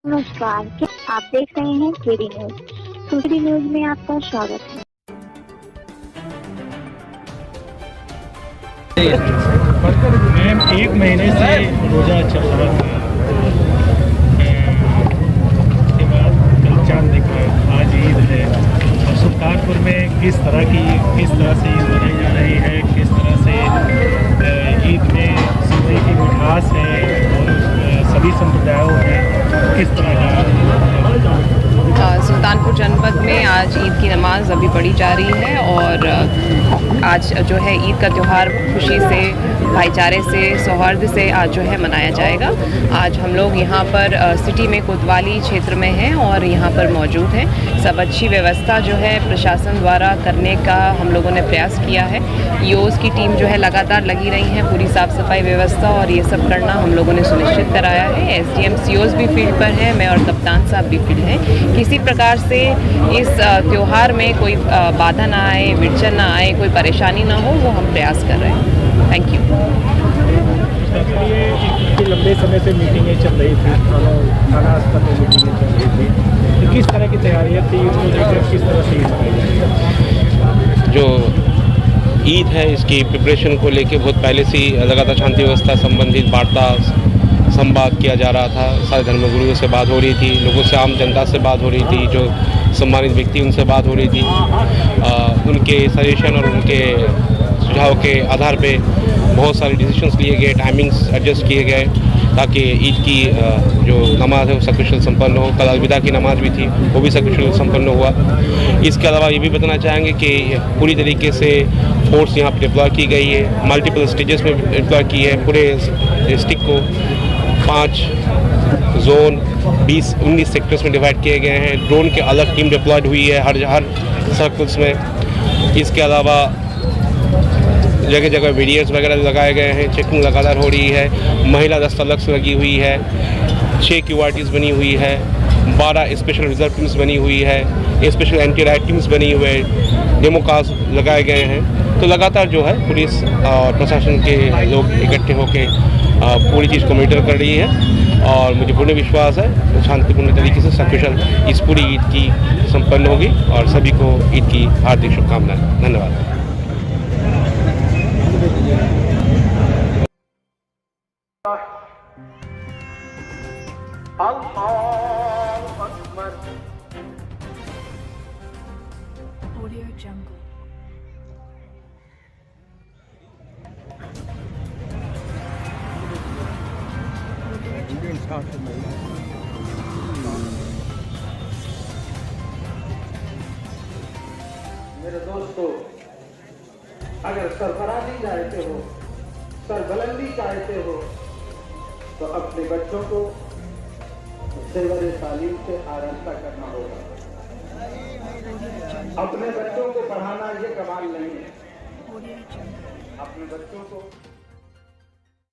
नमस्कार, क्या आप देख रहे हैं केडी न्यूज। केडी न्यूज में आपका स्वागत है। मैम, 1 महीने से रोज़ा चल रहा है। उसके बाद कल चांद देखा है, आज ईद है। और सुल्तानपुर में किस तरह से ईद मनाई जा रही है, किस तरह से ईद में सूफी की मिठास है और सभी संप्रदायों में किस तरह का सुल्तानपुर जनपद में आज ईद की नमाज अभी पढ़ी जा रही है और आज जो है ईद का त्यौहार खुशी से, भाईचारे से, सौहार्द से आज जो है मनाया जाएगा। आज हम लोग यहाँ पर सिटी में कोतवाली क्षेत्र में हैं और यहाँ पर मौजूद हैं। सब अच्छी व्यवस्था जो है प्रशासन द्वारा करने का हम लोगों ने प्रयास किया है। ईओज़ की टीम जो है लगातार लगी रही है, पूरी साफ़ सफाई व्यवस्था और ये सब करना हम लोगों ने सुनिश्चित कराया है। एसडीएम सीओज़ भी फील्ड पर हैं, मैं और कप्तान साहब भी फील्ड हैं। किसी प्रकार से इस त्यौहार में कोई बाधा ना आए, विरचन ना आए, कोई परेशानी ना हो, वो हम प्रयास कर रहे हैं। Thank you. लंबे समय से मीटिंगें चल रही थी, थाना स्तर पर मीटिंगें चल रही थी, तो किस तरह की तैयारियाँ थी, उसको लेकर किस तरह से जो ईद है इसकी प्रिपरेशन को लेके बहुत पहले से ही लगातार शांति व्यवस्था संबंधित वार्ता संवाद किया जा रहा था। सारे धर्मगुरुओं से बात हो रही थी, लोगों से, आम जनता से बात हो रही थी, जो सम्मानित व्यक्ति उनसे बात हो रही थी। उनके सजेशन और उनके सुझाव के आधार पे बहुत सारे डिसीजंस लिए गए, टाइमिंग्स एडजस्ट किए गए ताकि ईद की जो नमाज है वो सकुशल संपन्न हो। कल अलविदा की नमाज भी थी, वो भी सकुशल संपन्न हुआ। इसके अलावा ये भी बताना चाहेंगे कि पूरी तरीके से फोर्स यहाँ पर डिप्लॉय की गई है, मल्टीपल स्टेजेस में डिप्लॉय की है। पूरे डिस्ट्रिक्ट को 5 जोन 19 सेक्टर्स में डिवाइड किए गए हैं। ड्रोन के अलग टीम डिप्लॉयड हुई है हर सर्कल्स में। इसके अलावा जगह जगह वीडियोस वगैरह लगाए गए हैं, चेकिंग लगातार हो रही है। महिला दस्तलक्स लगी हुई है, 6 QRTs बनी हुई है, 12 स्पेशल रिजर्व टीम्स बनी हुई है, स्पेशल एंटी राइट टीम्स बनी हुए, डेमो कार्स लगाए गए हैं। तो लगातार जो है पुलिस और प्रशासन के लोग इकट्ठे होकर पूरी चीज़ को मॉनिटर कर रही है और मुझे पूर्ण विश्वास है शांतिपूर्ण तरीके से सकुशल इस पूरी ईद की संपन्न होगी और सभी को ईद की हार्दिक शुभकामनाएं। धन्यवाद। Audio Jungle. मेरे दोस्तों, अगर सरफराजी चाहते हो, सरबलंदी चाहते हो, तो अपने बच्चों को सेवर तालीम से आरास्ता करना होगा। अपने बच्चों को पढ़ाना ये कमाल नहीं है। अपने बच्चों को